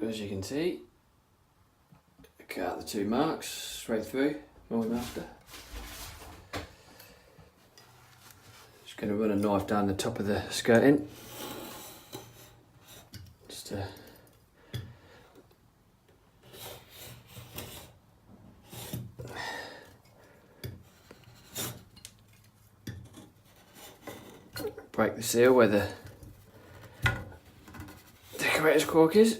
As you can see, cut out the two marks straight through, Molly Master. Just going to run a knife down the top of the skirting. Just to break the seal where the decorator's cork is.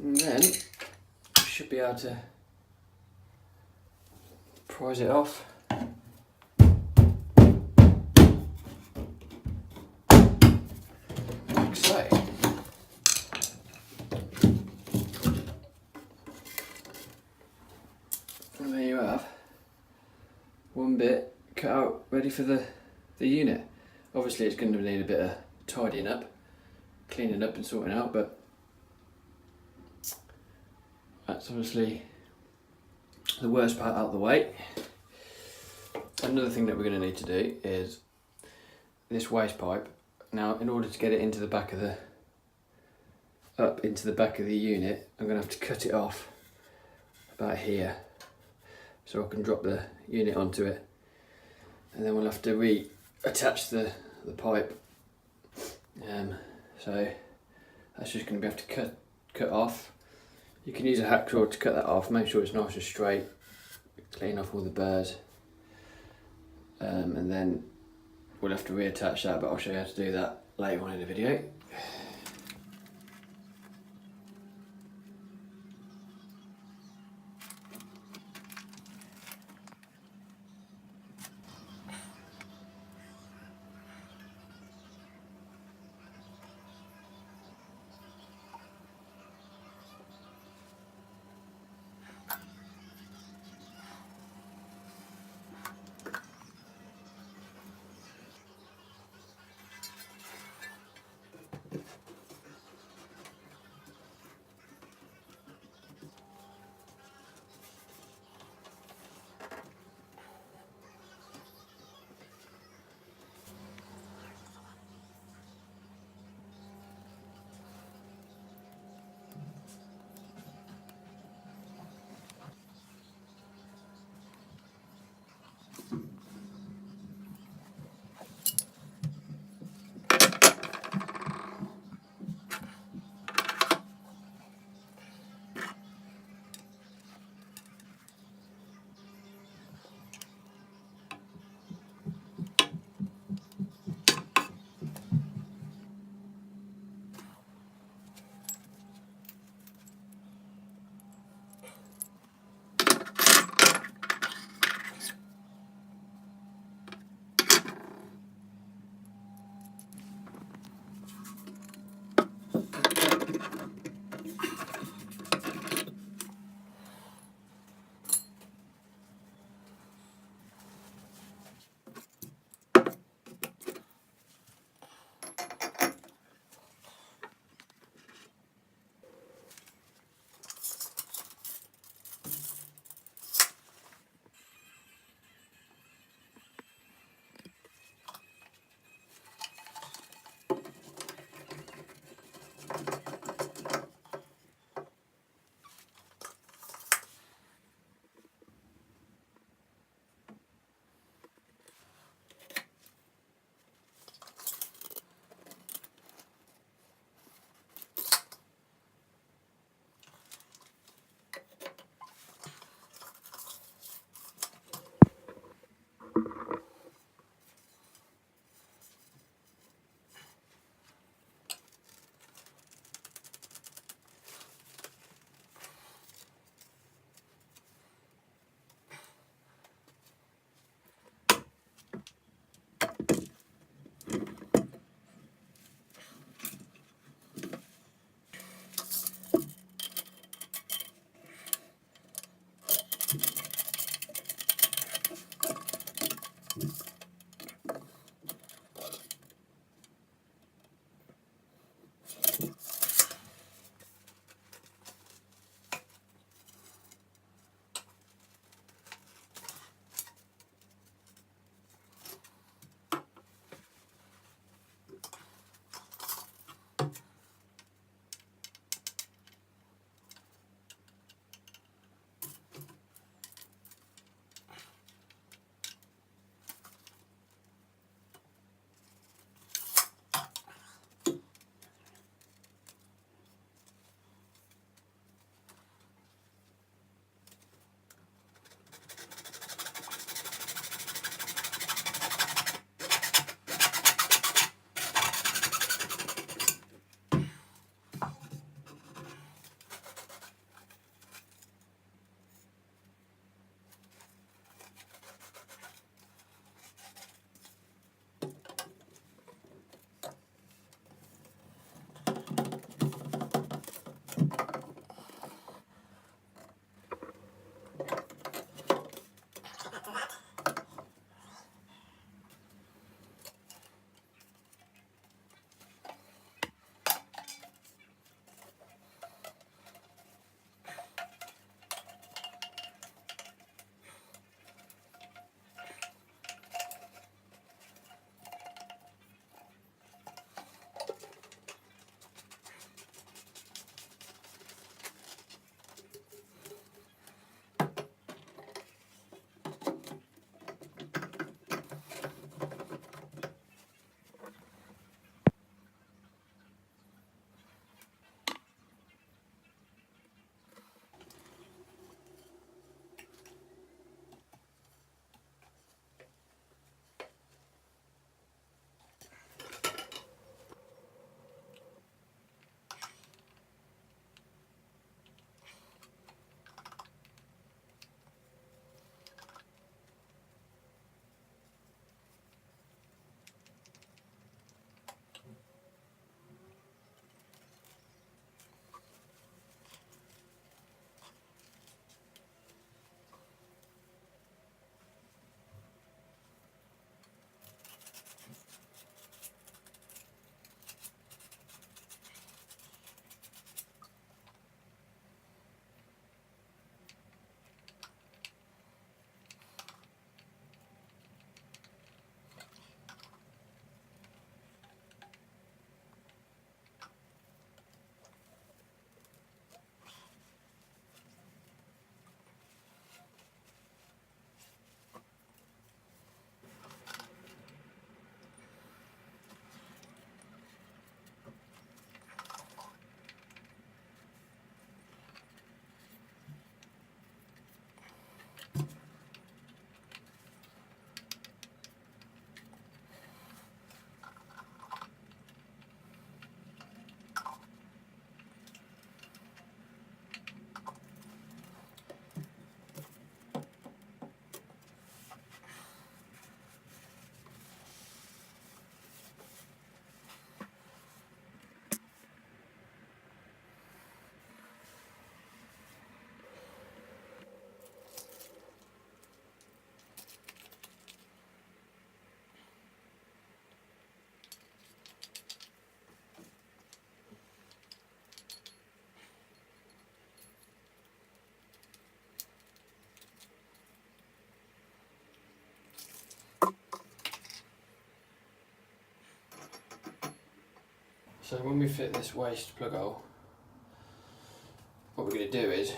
And then you should be able to prise it off. Like so. And there you have one bit cut out, ready for the unit. Obviously it's going to need a bit of tidying up, cleaning up and sorting out, but that's obviously the worst part out of the way. Another thing that we're going to need to do is this waste pipe. Now, in order to get it into the back of the unit, I'm going to have to cut it off about here so I can drop the unit onto it, and then we'll have to reattach the pipe. So that's just going to have to cut off. You can use a hacksaw to cut that off, make sure it's nice and straight, clean off all the burrs, and then we'll have to reattach that, but I'll show you how to do that later on in the video. So when we fit this waste plug hole, what we're going to do is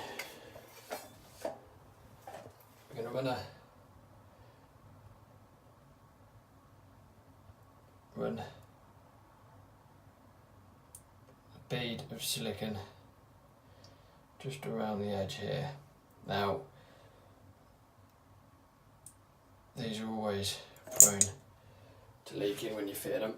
we're going to run a bead of silicone just around the edge here. Now, these are always prone to leaking when you fit them.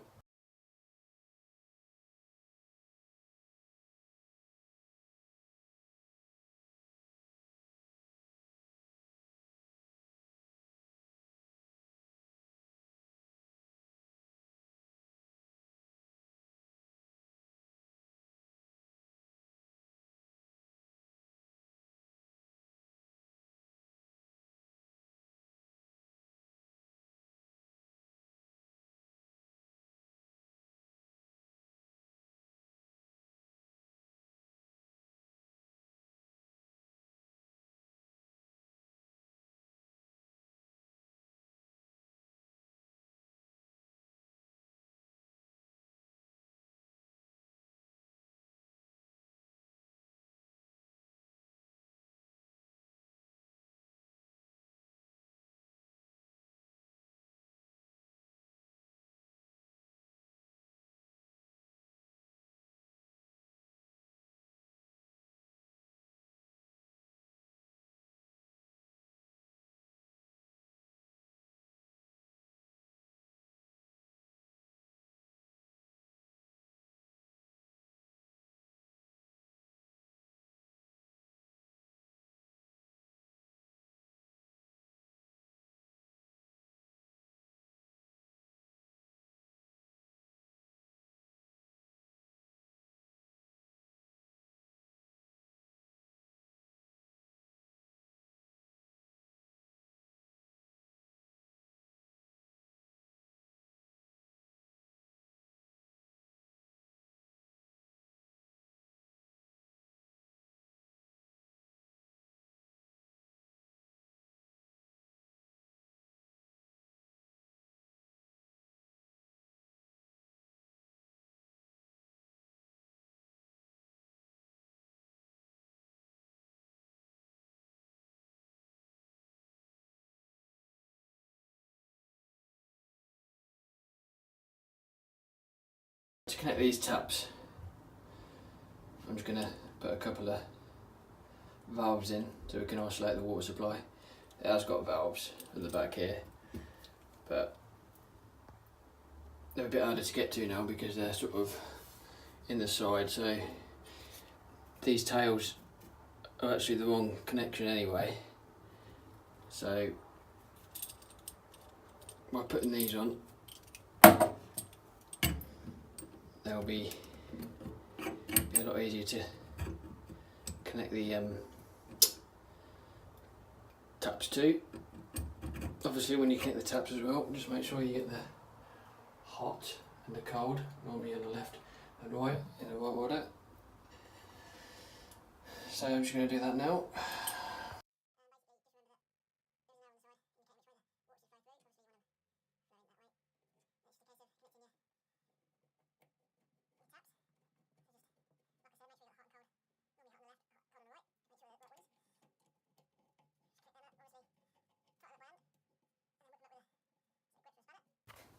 To connect these taps, I'm just going to put a couple of valves in so we can isolate the water supply. It has got valves at the back here, but they're a bit harder to get to now because they're sort of in the side, so these tails are actually the wrong connection anyway. So by putting these on, they'll be a lot easier to connect the taps to. Obviously when you connect the taps as well, just make sure you get the hot and the cold, normally on the left and right in the right order. So I'm just going to do that now.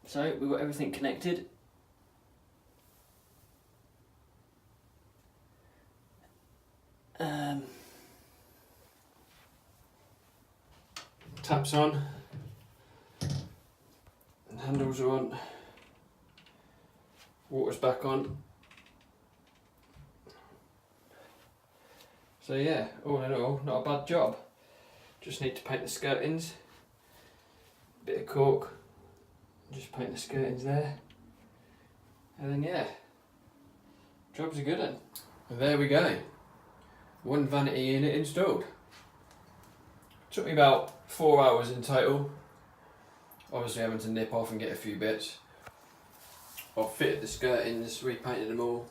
So we've got everything connected. Taps on, and handles are on, water's back on. So yeah, all in all, not a bad job. Just need to paint the skirtings, bit of cork, just paint the skirtings there, and then yeah, job's a good one. And there we go, one vanity unit installed. Took me about 4 hours in total, obviously having to nip off and get a few bits. I've fitted the skirtings, repainted them all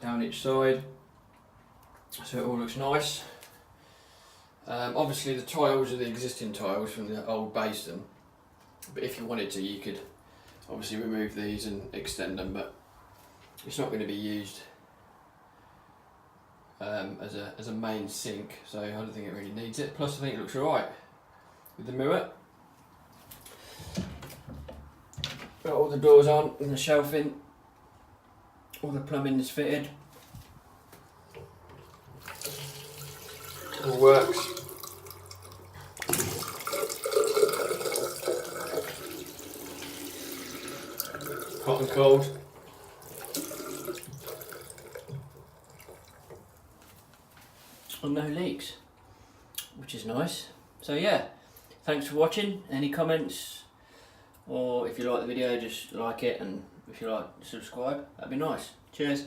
down each side, so it all looks nice. Obviously the tiles are the existing tiles from the old basin, but if you wanted to you could obviously remove these and extend them, but it's not going to be used as a main sink, so I don't think it really needs it. Plus I think it looks alright with the mirror. Got all the doors on and the shelving, all the plumbing is fitted, all works. Hot and cold. And no leaks, which is nice. So yeah, thanks for watching. Any comments, or if you like the video, just like it, and if you like, subscribe. That'd be nice. Cheers.